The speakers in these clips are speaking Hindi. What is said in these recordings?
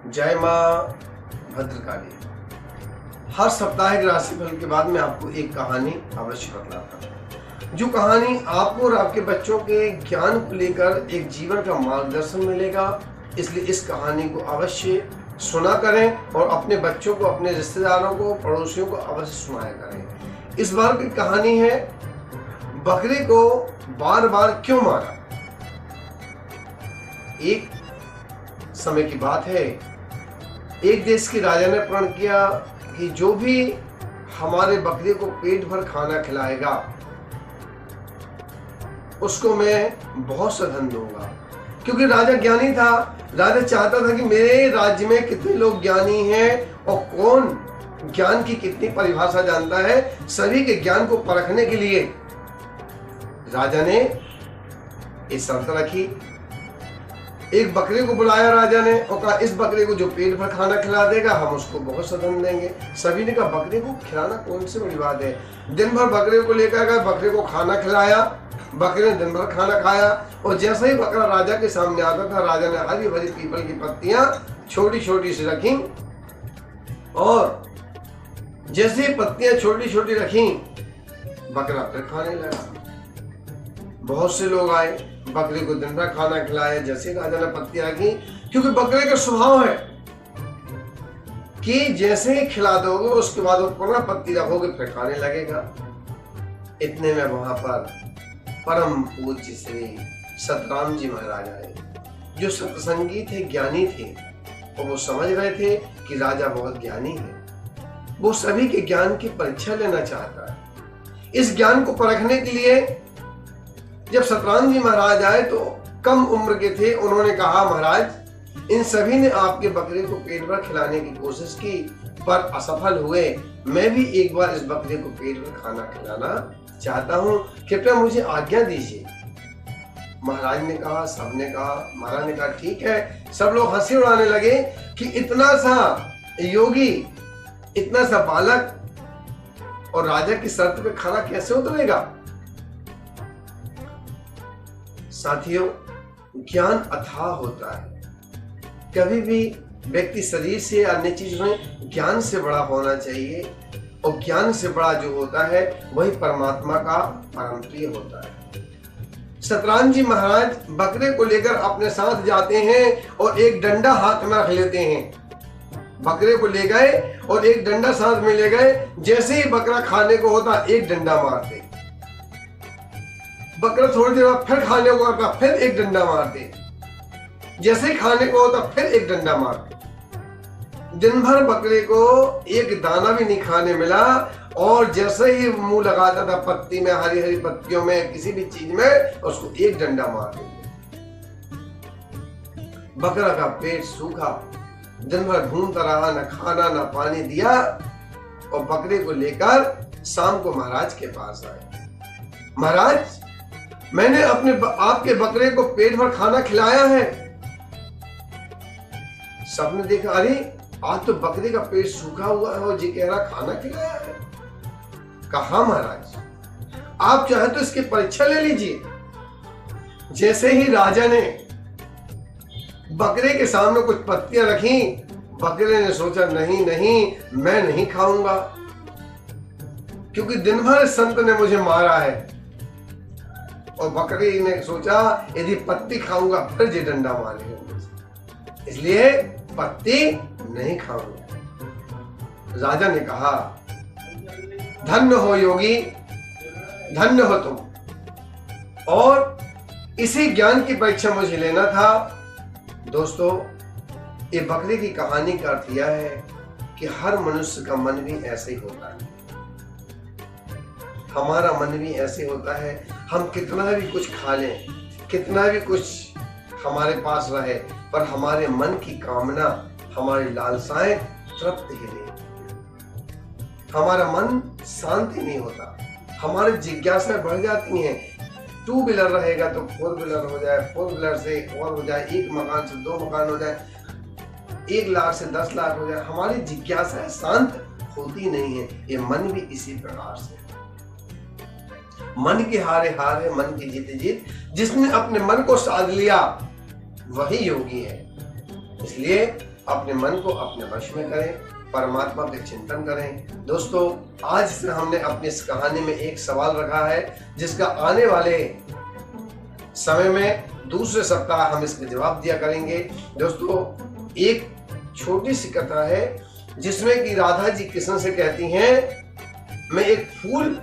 जय माँ भद्रकाली। हर साप्ताहिक राशिफल के बाद मैं आपको एक कहानी अवश्य बतलाता हूँ, जो कहानी आपको और आपके बच्चों के ज्ञान को लेकर एक जीवन का मार्गदर्शन मिलेगा। इसलिए इस कहानी को अवश्य सुना करें और अपने बच्चों को, अपने रिश्तेदारों को, पड़ोसियों को अवश्य सुनाया करें। इस बार की कहानी है, बकरी को बार बार क्यों मारा। एक समय की बात है, एक देश के राजा ने प्रण किया कि जो भी हमारे बकरी को पेट भर खाना खिलाएगा उसको मैं बहुत सा धन दूंगा। क्योंकि राजा ज्ञानी था, राजा चाहता था कि मेरे राज्य में कितने लोग ज्ञानी हैं और कौन ज्ञान की कितनी परिभाषा जानता है। सभी के ज्ञान को परखने के लिए राजा ने एक शर्त रखी। एक बकरी को बुलाया राजा ने और कहा, इस बकरे को जो पेट भर खाना खिला देगा हम उसको बहुत सा धन देंगे। सभी ने कहा, बकरे को खिलाना कौन सी बड़ी बात है। दिन भर बकरे को लेकर गए, बकरे को खाना खिलाया, बकरे ने दिन भर खाना खाया और जैसे ही बकरा राजा के सामने आता था, राजा ने हरी भरी पीपल की पत्तियां छोटी छोटी सी रखी और जैसे ही पत्तियां छोटी छोटी रखी, बकरा फिर खाने लगा। बहुत से लोग आए, बकरे को दिन भर खाना खिलाया। जैसे राजा ने पत्तियां रखी, क्योंकि बकरे का स्वभाव है कि जैसे ही खिला दोगे उसके बाद वो पुनः पत्ती रखोगे फिर खाने लगेगा। इतने में वहां पर परम पूज्य श्री सतराम जी महाराज आए, जो सत्संगी थे, ज्ञानी थे और वो समझ रहे थे कि राजा बहुत ज्ञानी है। वो सभी के ज्ञान की परीक्षा लेना चाहता है। इस ज्ञान को परखने के लिए जब सतराम जी महाराज आए तो कम उम्र के थे। उन्होंने कहा, महाराज इन सभी ने आपके बकरे को पेट भर खिलाने की कोशिश की पर असफल हुए। मैं भी एक बार इस बकरे को पेट भर खाना खिलाना चाहता हूँ, कृपया मुझे आज्ञा दीजिए। महाराज ने कहा, सबने कहा, महाराज ने कहा ठीक है। सब लोग हंसी उड़ाने लगे कि इतना सा योगी, इतना सा बालक और राजा की शर्त पे खरा कैसे उतरेगा। साथियों, ज्ञान अथाह होता है। कभी भी व्यक्ति शरीर से अन्य चीजों में ज्ञान से बड़ा होना चाहिए और ज्ञान से बड़ा जो होता है वही परमात्मा का परम प्रिय होता है। सतराम जी महाराज बकरे को लेकर अपने साथ जाते हैं और एक डंडा हाथ में रख लेते हैं। बकरे को ले गए और एक डंडा साथ में ले गए। जैसे ही बकरा खाने को होता एक डंडा मारते, बकरा थोड़ी देर बाद फिर खाने को आता फिर एक डंडा मारते, जैसे ही खाने को होता फिर एक डंडा मारते। दिन भर बकरे को एक दाना भी नहीं खाने मिला और जैसे ही मुंह लगाता था पत्ती में, हरी हरी पत्तियों में, किसी भी चीज में, उसको एक डंडा मार देते। बकरा का पेट सूखा, दिन भर ढूंढता रहा, न खाना न पानी दिया और बकरे को लेकर शाम को महाराज के पास आए। महाराज, मैंने आपके बकरे को पेट भर खाना खिलाया है। सबने देखा, अरे आज तो बकरे का पेट सूखा हुआ है और जी कह रहा खाना खिलाया है। कहा, महाराज आप चाहे तो इसकी परीक्षा ले लीजिए। जैसे ही राजा ने बकरे के सामने कुछ पत्तियां रखी, बकरे ने सोचा, नहीं नहीं, मैं नहीं खाऊंगा, क्योंकि दिन भर संत ने मुझे मारा है। और बकरी ने सोचा, यदि पत्ती खाऊंगा फिर ये डंडा मारेगा, इसलिए पत्ती नहीं खाऊंगा। राजा ने कहा, धन्य हो योगी, धन्य हो तुम। और इसी ज्ञान की परीक्षा मुझे लेना था। दोस्तों, ये बकरी की कहानी का अर्थ यह है कि हर मनुष्य का मन भी ऐसे ही होता है। हमारा मन भी ऐसे होता है। हम कितना भी कुछ खा लें, कितना भी कुछ हमारे पास रहे, पर हमारे मन की कामना, हमारी लालसाएं तृप्त ही नहीं, हमारा मन शांति नहीं होता। हमारी जिज्ञासाएं बढ़ जाती हैं। 2 व्हीलर रहेगा तो 4 व्हीलर हो जाए, 4 व्हीलर से और हो जाए, 1 मकान से 2 मकान हो जाए, 1 लाख से 10 लाख हो जाए। हमारी जिज्ञासाएं शांत होती नहीं है। ये मन भी इसी प्रकार से, मन के हारे हारे, मन की जीत जीत। जिसने अपने मन को साध लिया वही योगी है। इसलिए अपने मन को अपने वश में करें, परमात्मा के चिंतन करें। दोस्तों, आज से हमने अपनी इस कहानी में एक सवाल रखा है जिसका आने वाले समय में दूसरे सप्ताह हम इसके जवाब दिया करेंगे। दोस्तों, एक छोटी सी कथा है जिसमें कि राधा जी कृष्ण से कहती हैं, मैं एक फूल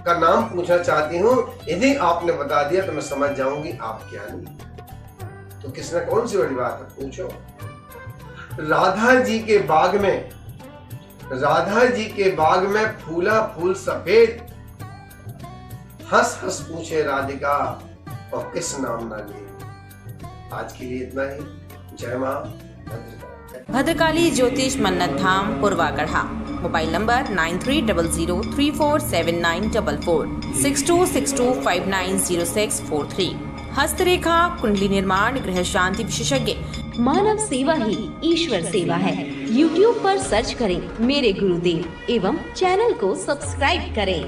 का नाम पूछना चाहती हूँ, यदि आपने बता दिया तो मैं समझ जाऊंगी आप ज्ञानी। तो कृष्ण कौन सी बड़ी बात है, पूछो। राधा जी के बाग में फूला फूल सफेद, हंस हंस पूछे राधिका और किस नाम ना ले। आज के लिए इतना ही। जय मां। भद्रकाली ज्योतिष मन्नत धाम पुरवागढ़ा। Mobile number 9300347944 6262590643। हस्तरेखा कुंडली निर्माण गृह शांति विशेषज्ञ। मानव सेवा ही ईश्वर सेवा है। YouTube पर सर्च करें मेरे गुरुदेव एवं चैनल को सब्सक्राइब करें।